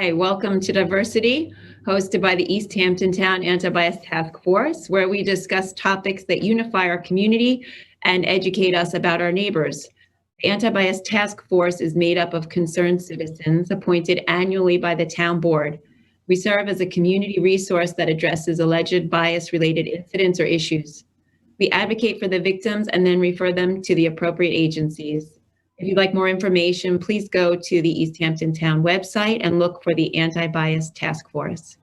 Hi, welcome to Diversity, hosted by the East Hampton Town Anti-Bias Task Force, where we discuss topics that unify our community and educate us about our neighbors. The Anti-Bias Task Force is made up of concerned citizens appointed annually by the town board. We serve as a community resource that addresses alleged bias-related incidents or issues. We advocate for the victims and then refer them to the appropriate agencies. If you'd like more information, please go to the East Hampton Town website and look for the Anti-Bias Task Force.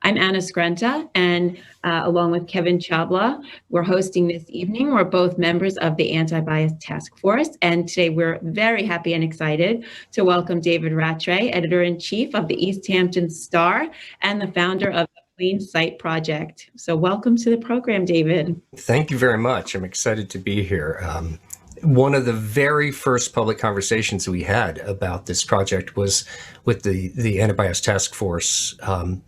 I'm Anna Skrenta, and along with Kevin Chabla, we're hosting this evening. We're both members of the Anti-Bias Task Force, and today we're very happy and excited to welcome David Rattray, Editor-in-Chief of the East Hampton Star and the founder of the Plain Sight Project. So welcome to the program, David. Thank you very much. I'm excited to be here. One of the very first public conversations we had about this project was with the Anti-Bias Task Force.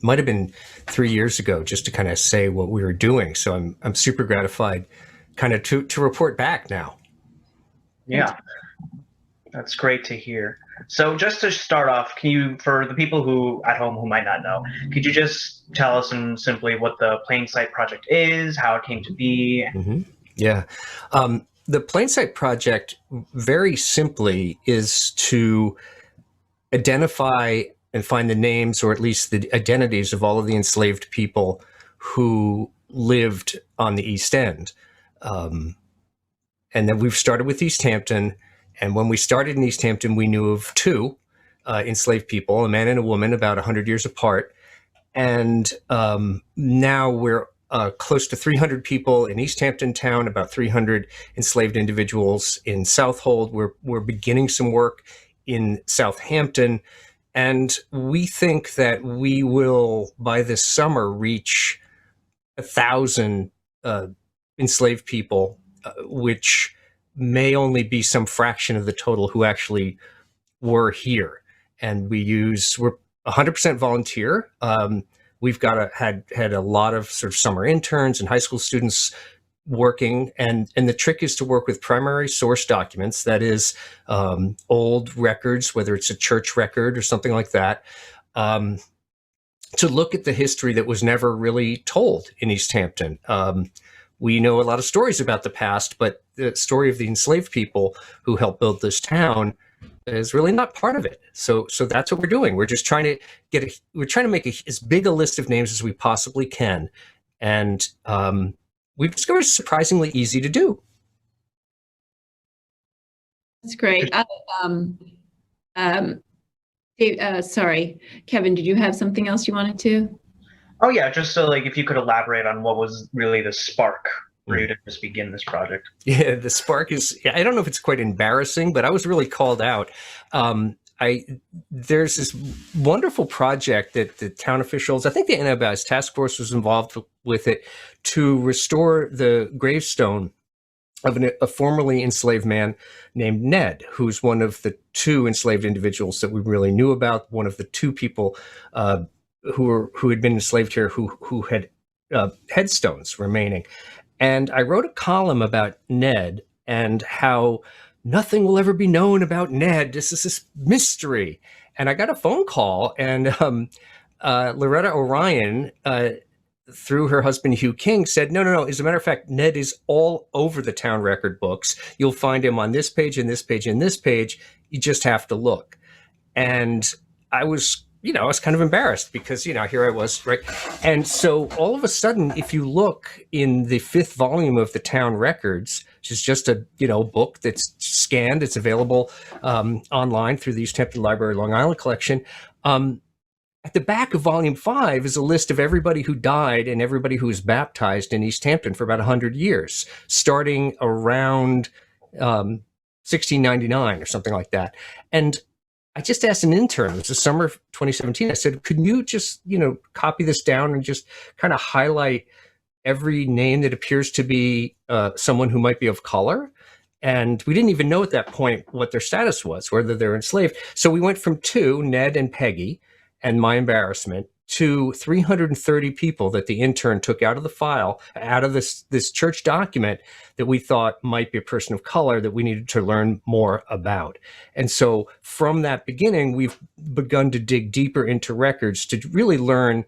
Might have been 3 years ago, just to kind of say what we were doing. So I'm super gratified kind of to report back now. Yeah, that's great to hear. So just to start off, can you, for the people who at home who might not know, could you just tell us simply what the Plain Sight Project is, how it came to be? Mm-hmm. Yeah. The Plain Sight Project, very simply, is to identify and find the names, or at least the identities, of all of the enslaved people who lived on the East End. And then we've started with East Hampton. And when we started in East Hampton, we knew of two enslaved people, a man and a woman, about 100 years apart. And now we're close to 300 people in East Hampton Town, about 300 enslaved individuals in Southold. We're beginning some work in Southampton, and we think that we will, by this summer, reach 1,000 enslaved people, which may only be some fraction of the total who actually were here. And we're 100% volunteer. We've had a lot of sort of summer interns and high school students working, and the trick is to work with primary source documents, that is old records, whether it's a church record or something like that, to look at the history that was never really told in East Hampton. We know a lot of stories about the past, but the story of the enslaved people who helped build this town is really not part of it. So that's what we're doing. We're just trying to make as big a list of names as we possibly can. And we've discovered it's surprisingly easy to do. That's great. Sorry, Kevin, did you have something else you wanted to? Oh yeah, just so if you could elaborate on what was really the spark for you to just begin this project. Yeah, the spark is, I don't know if it's quite embarrassing, but I was really called out. There's this wonderful project that the town officials, I think the Anti-Bias Task Force was involved with it, to restore the gravestone of a formerly enslaved man named Ned, who's one of the two enslaved individuals that we really knew about, one of the two people who had been enslaved here who had headstones remaining. And I wrote a column about Ned and how nothing will ever be known about Ned. This is this mystery. And I got a phone call, and Loretta Orion, through her husband Hugh King, said, no. As a matter of fact, Ned is all over the town record books. You'll find him on this page and this page and this page. You just have to look. And I was kind of embarrassed because, here I was, right? And so all of a sudden, if you look in the 5th volume of the town records, which is just a, book that's scanned, it's available online through the East Hampton Library Long Island collection. At the back of volume 5 is a list of everybody who died and everybody who was baptized in East Hampton for about 100 years, starting around 1699 or something like that. And I just asked an intern, it was the summer of 2017, I said, could you just, copy this down and just kind of highlight every name that appears to be someone who might be of color? And we didn't even know at that point what their status was, whether they're enslaved. So we went from 2, Ned and Peggy, and my embarrassment, to 330 people that the intern took out of the file, out of this church document that we thought might be a person of color that we needed to learn more about. And so from that beginning, we've begun to dig deeper into records to really learn,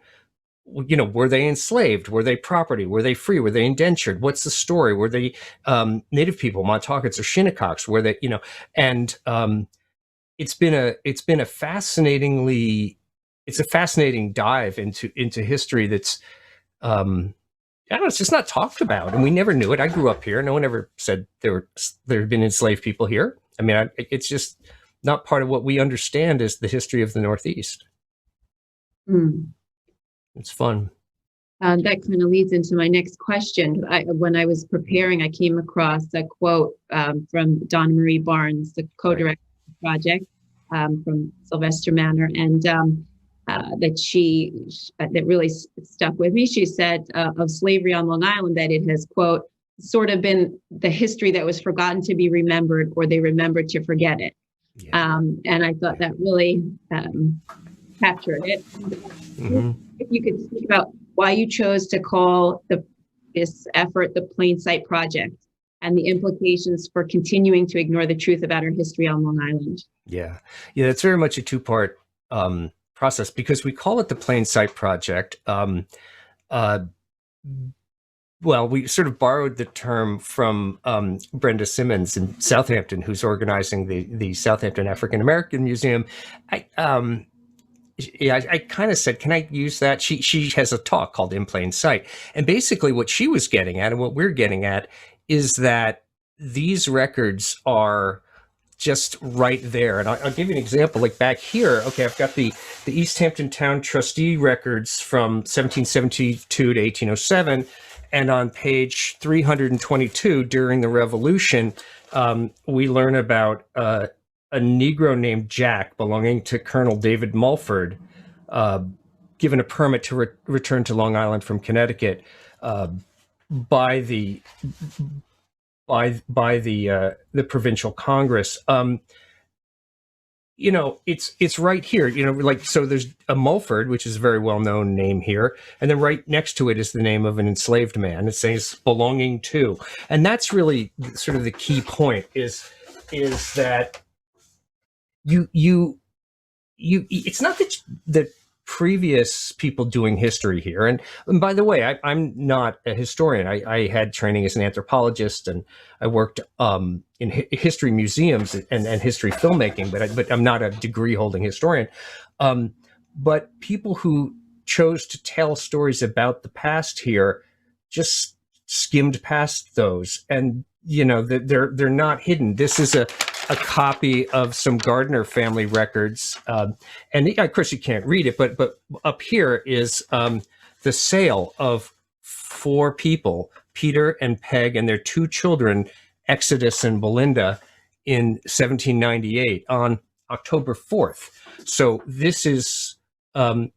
were they enslaved? Were they property? Were they free? Were they indentured? What's the story? Were they Native people, Montaukets or Shinnecox? Were they, and it's been a fascinating dive into history that's, I don't know, it's just not talked about, and we never knew it. I grew up here. No one ever said there had been enslaved people here. I mean, it's just not part of what we understand as the history of the Northeast. Mm. It's fun. That kind of leads into my next question. When I was preparing, I came across a quote from Donna Marie Barnes, the co-director of the project from Sylvester Manor, and that really stuck with me. She said of slavery on Long Island that it has, quote, sort of been the history that was forgotten to be remembered, or they remembered to forget it. Yeah. And I thought that really captured it. Mm-hmm. If you could speak about why you chose to call this effort the Plain Sight Project and the implications for continuing to ignore the truth about our history on Long Island. Yeah, it's very much a two-part process, because we call it the Plain Sight Project. Well, we sort of borrowed the term from Brenda Simmons in Southampton, who's organizing the Southampton African American Museum. I kind of said, can I use that? She has a talk called In Plain Sight. And basically what she was getting at, and what we're getting at, is that these records are just right there. And I'll give you an example. Like back here, okay, I've got the East Hampton Town Trustee records from 1772 to 1807. And on page 322, during the Revolution, we learn about a Negro named Jack, belonging to Colonel David Mulford, given a permit to return to Long Island from Connecticut by the provincial Congress. It's right here, so there's a Mulford, which is a very well-known name here. And then right next to it is the name of an enslaved man. It says belonging to. And that's really sort of the key point is that it's not that the previous people doing history here. And by the way, I'm not a historian. I had training as an anthropologist, and I worked in history museums and history filmmaking, but I'm not a degree holding historian. But people who chose to tell stories about the past here just skimmed past those, and they're not hidden. This is a copy of some Gardner family records, and of course you can't read it, but up here is the sale of 4 people, Peter and Peg and their 2 children, Exodus and Belinda, in 1798 on October 4th. So this is in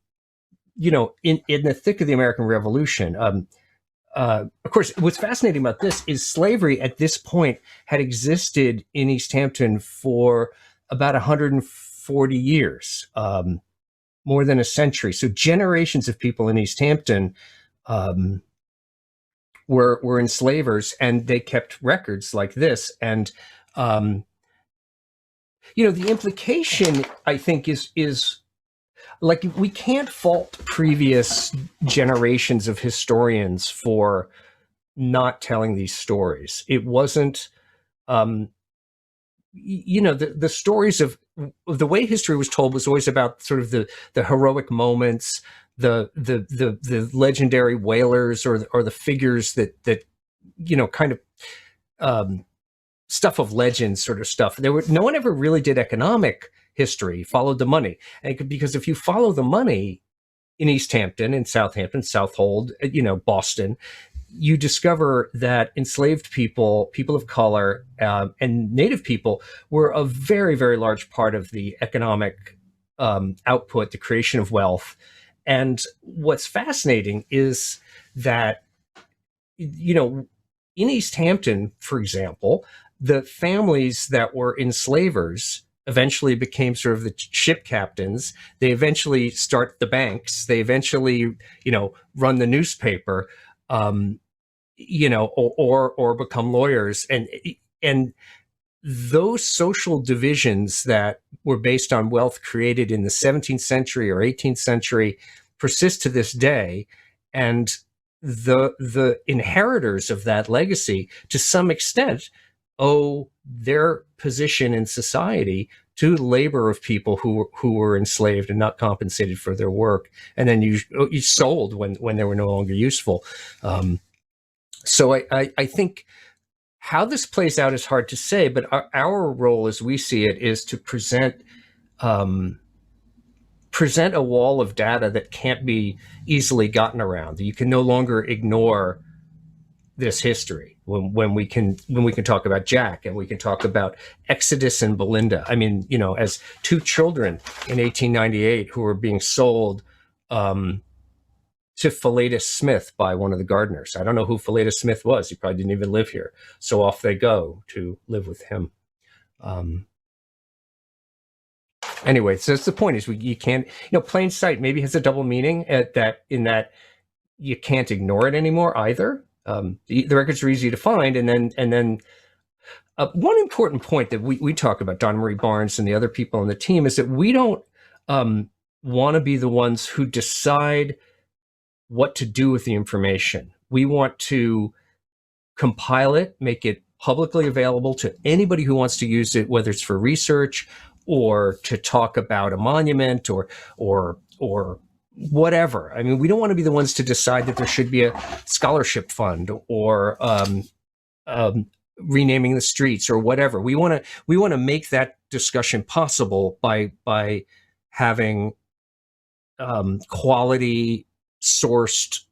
the thick of the American Revolution. Of course, what's fascinating about this is slavery at this point had existed in East Hampton for about 140 years, more than a century. So generations of people in East Hampton were enslavers, and they kept records like this. And the implication, I think, is like, we can't fault previous generations of historians for not telling these stories. It wasn't, the stories of the way history was told was always about sort of the heroic moments, the legendary whalers, or the figures that kind of stuff of legend sort of stuff. No one ever really did economic history, followed the money. And because if you follow the money in East Hampton, in Southampton, Southold, Boston, you discover that enslaved people of color, and Native people were a very, very large part of the economic output, the creation of wealth. And what's fascinating is that, in East Hampton, for example, the families that were enslavers eventually became sort of the ship captains. They eventually start the banks. They eventually, run the newspaper, or become lawyers. And those social divisions that were based on wealth created in the 17th century or 18th century persist to this day. And the inheritors of that legacy, to some extent, owe their position in society to the labor of people who were enslaved and not compensated for their work, and then you sold when they were no longer useful. So I think how this plays out is hard to say, but our role, as we see it, is to present a wall of data that can't be easily gotten around. You can no longer ignore this history when we can talk about Jack, and we can talk about Exodus and Belinda. I mean, as two children in 1898 who were being sold to Philetus Smith by one of the gardeners. I don't know who Philetus Smith was. He probably didn't even live here. So off they go to live with him. Anyway, so that's the point, is you can't, plain sight maybe has a double meaning in that you can't ignore it anymore either. The records are easy to find. And then one important point that we talk about, Donna Marie Barnes and the other people on the team, is that we don't want to be the ones who decide what to do with the information. We want to compile it, make it publicly available to anybody who wants to use it, whether it's for research or to talk about a monument or whatever. I mean, we don't want to be the ones to decide that there should be a scholarship fund or renaming the streets or whatever. We want to make that discussion possible by having quality sourced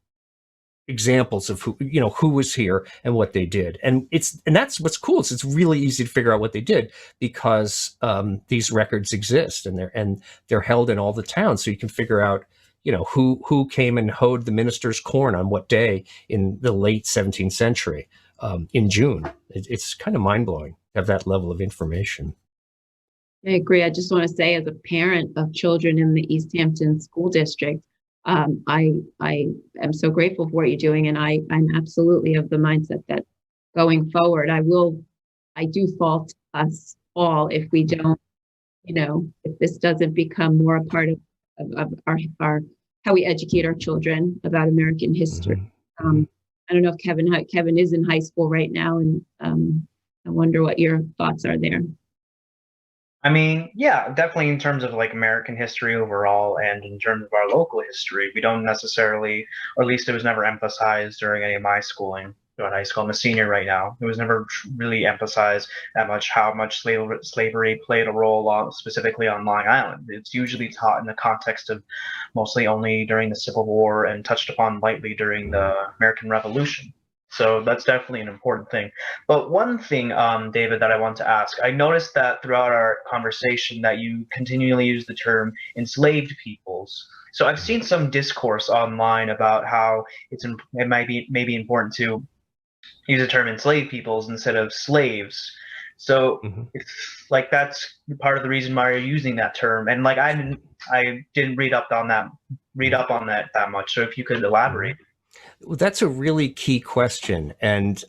examples of who was here and what they did. And that's what's cool. It's really easy to figure out what they did because these records exist and they're held in all the towns. So you can figure out, who came and hoed the minister's corn on what day in the late 17th century in June. It's kind of mind blowing to have that level of information. I agree. I just want to say, as a parent of children in the East Hampton School District, I am so grateful for what you're doing, and I'm absolutely of the mindset that going forward, I do fault us all if we don't, if this doesn't become more a part of our how we educate our children about American history. I don't know if Kevin is in high school right now, and I wonder what your thoughts are there. I mean, yeah, definitely in terms of like American history overall and in terms of our local history, we don't necessarily, or at least it was never emphasized during any of my schooling throughout high school. I'm a senior right now. It was never really emphasized that much how much slavery played a role specifically on Long Island. It's usually taught in the context of mostly only during the Civil War and touched upon lightly during the American Revolution. So that's definitely an important thing. But one thing, David, that I want to ask, I noticed that throughout our conversation that you continually use the term enslaved peoples. So I've seen some discourse online about how it might be important to use the term enslaved peoples instead of slaves. So it's like that's part of the reason why you're using that term. And like I didn't read up on that much. So if you could elaborate. Well, that's a really key question, and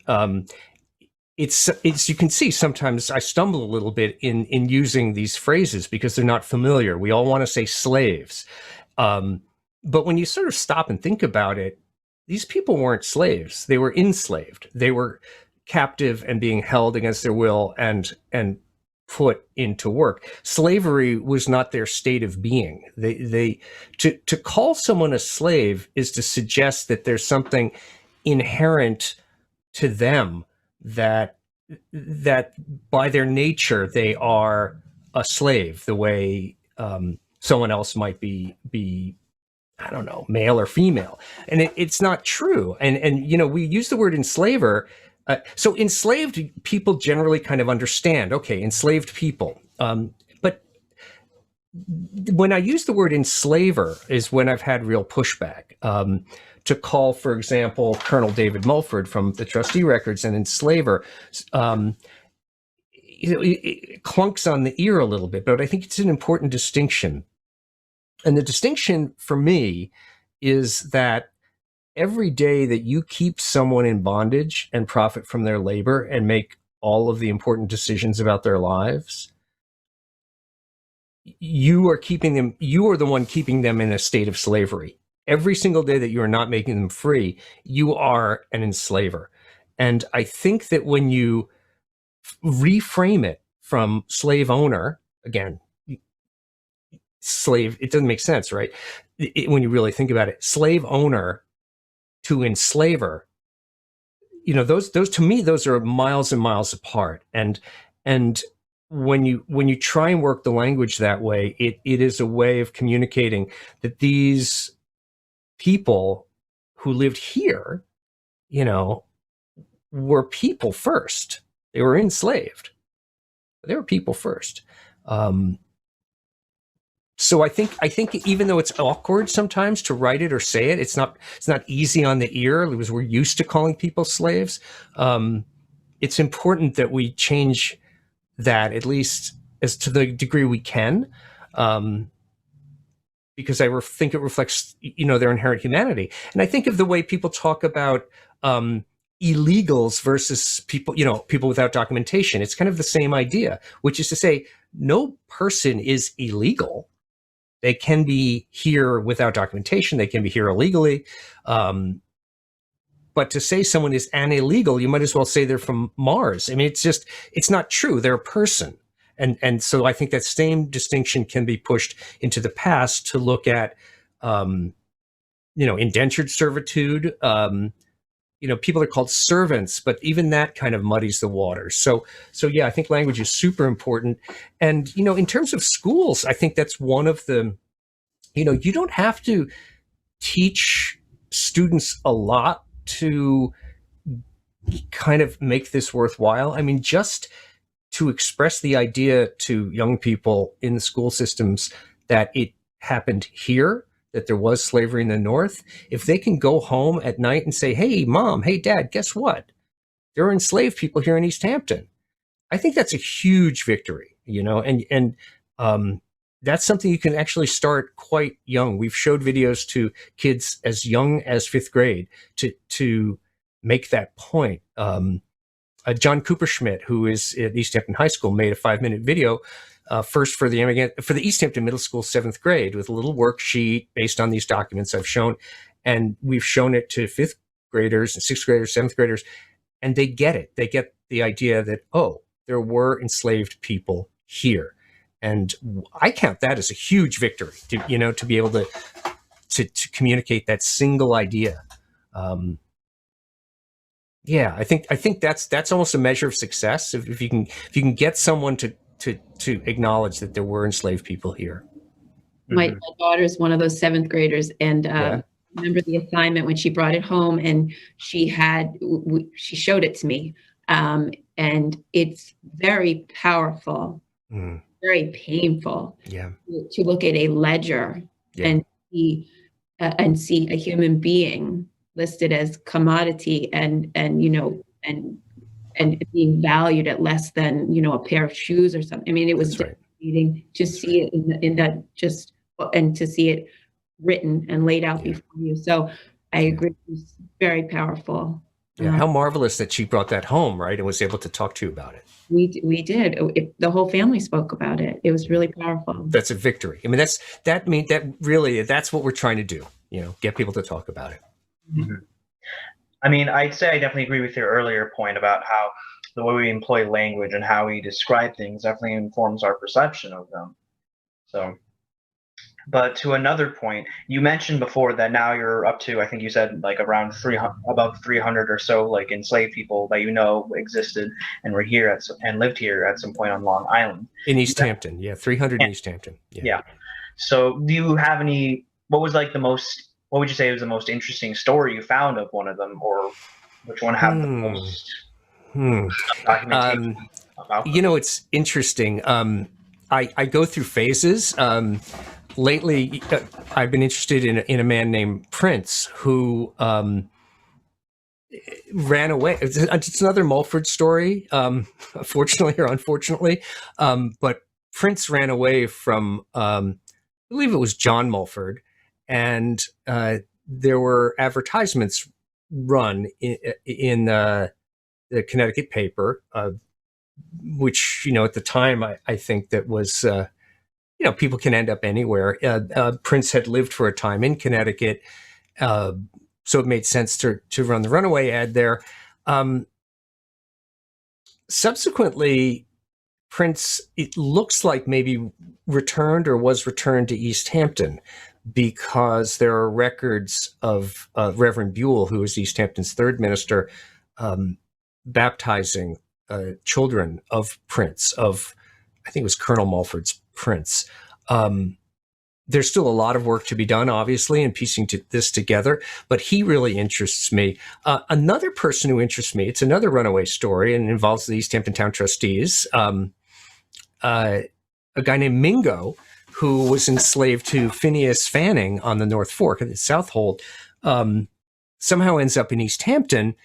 it's you can see sometimes I stumble a little bit in using these phrases because they're not familiar. We all want to say slaves, but when you sort of stop and think about it, these people weren't slaves; they were enslaved. They were captive and being held against their will and put into work. Slavery was not their state of being. To call someone a slave is to suggest that there's something inherent to them that by their nature they are a slave, the way someone else might be I don't know, male or female, and it's not true. And we use the word enslaver. So enslaved people generally kind of understand, okay, enslaved people. But when I use the word enslaver is when I've had real pushback. To call, for example, Colonel David Mulford from the trustee records an enslaver, it clunks on the ear a little bit, but I think it's an important distinction. And the distinction for me is that every day that you keep someone in bondage and profit from their labor and make all of the important decisions about their lives, you are the one keeping them in a state of slavery. Every single day that you are not making them free, you are an enslaver. And I think that when you reframe it from slave owner, again, slave, it doesn't make sense, right? When you really think about it, slave owner to enslaver, those to me, those are miles and miles apart. And when you try and work the language that way, it is a way of communicating that these people who lived here, were people first. They were enslaved. They were people first. So I think even though it's awkward sometimes to write it or say it, it's not easy on the ear because we're used to calling people slaves. It's important that we change that, at least as to the degree we can, because I think it reflects their inherent humanity. And I think of the way people talk about illegals versus people without documentation. It's kind of the same idea, which is to say, no person is illegal. They can be here without documentation. They can be here illegally. But to say someone is an illegal, you might as well say they're from Mars. I mean, it's not true. They're a person. And so I think that same distinction can be pushed into the past to look at, indentured servitude. People are called servants, but even that kind of muddies the waters. So yeah, I think language is super important. And, in terms of schools, I think that's one of the, you don't have to teach students a lot to kind of make this worthwhile. I mean, just to express the idea to young people in the school systems that it happened here, that there was slavery in the North, if they can go home at night and say, hey, Mom, hey, Dad, guess what? There are enslaved people here in East Hampton. I think that's a huge victory, and that's something you can actually start quite young. We've showed videos to kids as young as 5th grade to make that point. John Cooper-Schmidt, who is at East Hampton High School, made a 5-minute video first for the East Hampton Middle School 7th grade with a little worksheet based on these documents I've shown. And we've shown it to 5th graders and 6th graders, 7th graders, and they get it. They get the idea that, oh, there were enslaved people here. And I count that as a huge victory to be able to communicate that single idea. Yeah, I think that's almost a measure of success if you can get someone to acknowledge that there were enslaved people here. My daughter is one of those 7th graders, and remember the assignment when she brought it home, and she showed it to me, and it's very powerful, very painful. Yeah, to look at a ledger and see a human being listed as commodity and being valued at less than a pair of shoes or something. I mean, it was devastating to see it in that and to see it written and laid out before you. So I agree, it's very powerful. Yeah, how marvelous that she brought that home, right, and was able to talk to you about it. We did. The whole family spoke about it. It was really powerful. That's a victory. I mean, that's what we're trying to do. Get people to talk about it. Mm-hmm. I mean, I'd say I definitely agree with your earlier point about how the way we employ language and how we describe things definitely informs our perception of them. So, but to another point, you mentioned before that now you're up to, I think you said like around above 300 or so, like enslaved people that existed and were here and lived here at some point on Long Island. In East Hampton, 300 in East Hampton. Yeah. So do you have any, what would you say was the most interesting story you found of one of them, or which one had the most documentation about them? It's interesting. I go through phases. Lately, I've been interested in a man named Prince, who ran away. It's another Mulford story, fortunately or unfortunately. But Prince ran away from, I believe it was John Mulford, and there were advertisements run in the Connecticut paper, which, at the time, I think that was, people can end up anywhere. Prince had lived for a time in Connecticut, so it made sense to run the runaway ad there. Subsequently, Prince, it looks like maybe returned or was returned to East Hampton, because there are records of Reverend Buell, who was East Hampton's third minister, baptizing children of Prince, I think it was Colonel Mulford's Prince. There's still a lot of work to be done, obviously, in piecing this together, but he really interests me. Another person who interests me, it's another runaway story and involves the East Hampton Town Trustees, a guy named Mingo, who was enslaved to Phineas Fanning on the North Fork at the South Hold, somehow ends up in East Hampton,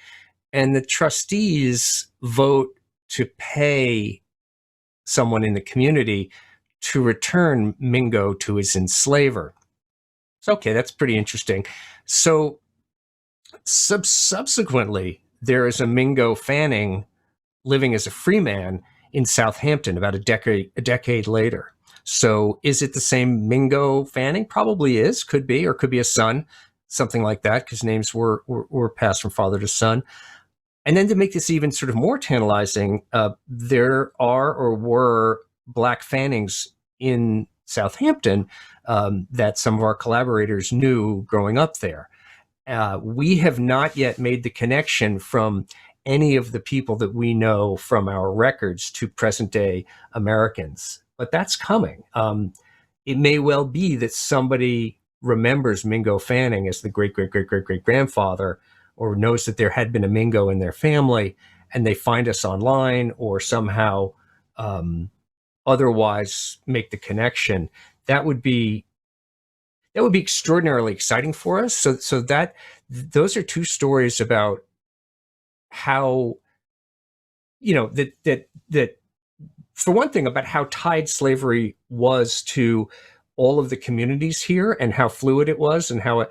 and the trustees vote to pay someone in the community to return Mingo to his enslaver. So, okay, that's pretty interesting. So subsequently, there is a Mingo Fanning living as a free man in Southampton about a decade later. So is it the same Mingo Fanning? Probably is, could be, or could be a son, something like that, because names were passed from father to son. And then to make this even sort of more tantalizing, there are or were Black Fannings in Southampton that some of our collaborators knew growing up there. We have not yet made the connection from any of the people that we know from our records to present day Americans, but that's coming. It may well be that somebody remembers Mingo Fanning as the great-great-great-great-great-grandfather, or knows that there had been a Mingo in their family, and they find us online or somehow otherwise make the connection. That would be extraordinarily exciting for us. So that those are two stories about how, that for one thing, about how tied slavery was to all of the communities here and how fluid it was, and how, an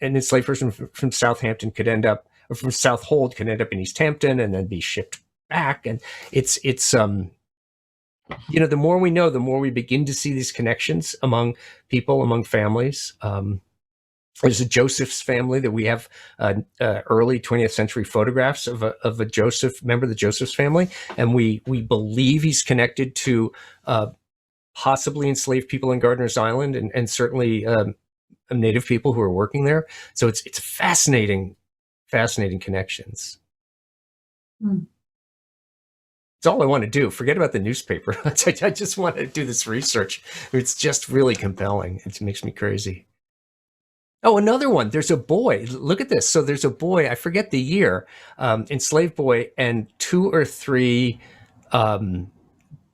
enslaved person from Southampton could end up, or from South Hold could end up in East Hampton and then be shipped back. And it's the more we know, the more we begin to see these connections among people, among families. There's a Joseph's family that we have early 20th century photographs of a Joseph member of the Joseph's family, and we believe he's connected to possibly enslaved people in Gardiner's Island, and certainly Native people who are working there. So it's fascinating connections. It's all I want to do. Forget about the newspaper. I just want to do this research. It's just really compelling. It makes me crazy. Oh, another one. There's a boy. Look at this. So there's a boy, I forget the year, enslaved boy, and 2 or 3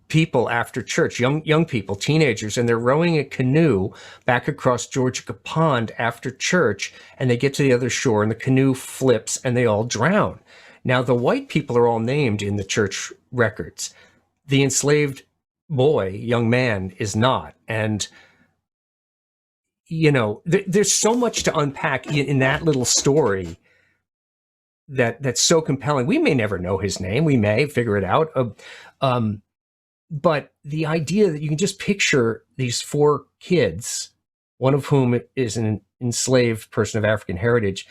people after church, young people, teenagers, and they're rowing a canoe back across Georgia Pond after church, and they get to the other shore, and the canoe flips, and they all drown. Now, the white people are all named in the church records. The enslaved boy, young man, is not. And, there's so much to unpack in that little story that's so compelling. We may never know his name. We may figure it out. But the idea that you can just picture these 4 kids, one of whom is an enslaved person of African heritage,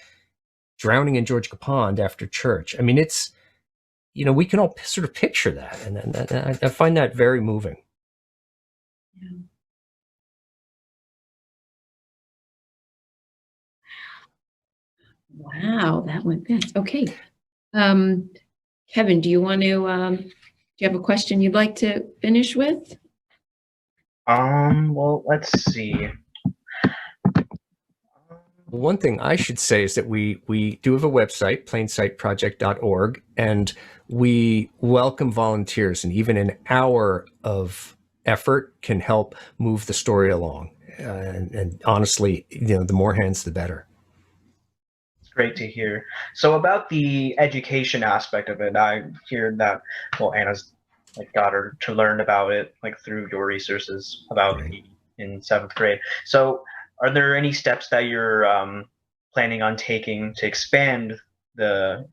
drowning in Georgia Pond after church. I mean, it's, we can all sort of picture that. And I find that very moving. Yeah. Wow, that went fast. Okay. Kevin, do you have a question you'd like to finish with? Well, let's see. One thing I should say is that we do have a website, plainsightproject.org, and we welcome volunteers, and even an hour of effort can help move the story along. And honestly, the more hands, the better. Great to hear. So about the education aspect of it, I hear that, well, Anna's like got her to learn about it like through your resources about Right. in seventh grade. So are there any steps that you're planning on taking to expand the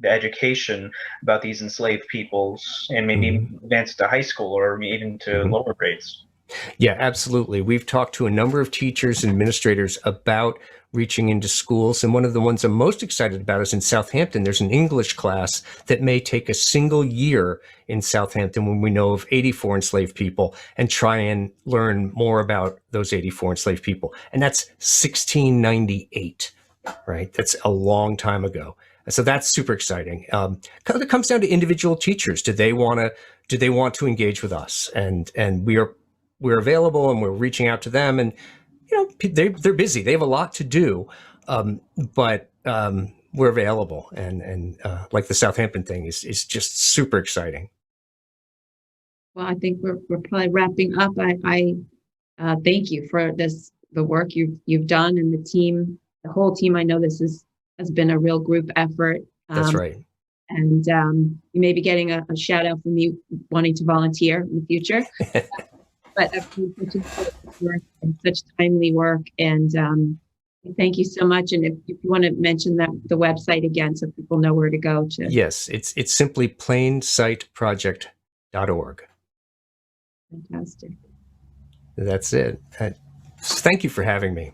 the education about these enslaved peoples and maybe Mhm. advance to high school or even to Mhm. lower grades? Yeah, absolutely. We've talked to a number of teachers and administrators about reaching into schools. And one of the ones I'm most excited about is in Southampton. There's an English class that may take a single year in Southampton when we know of 84 enslaved people and try and learn more about those 84 enslaved people. And that's 1698, right? That's a long time ago. So that's super exciting. It comes down to individual teachers. Do they want to engage with us? And we're available and we're reaching out to them, and they're busy, they have a lot to do, but we're available, and like the Southampton thing is just super exciting. Well, I think we're probably wrapping up. I thank you for the work you've done, and the whole team. I know has been a real group effort. That's right. And you may be getting a shout out from me wanting to volunteer in the future. But I've been such important work and such timely work. And thank you so much. And if you want to mention the website again so people know where to go to. Yes, it's simply plainsightproject.org. Fantastic. That's it. Thank you for having me.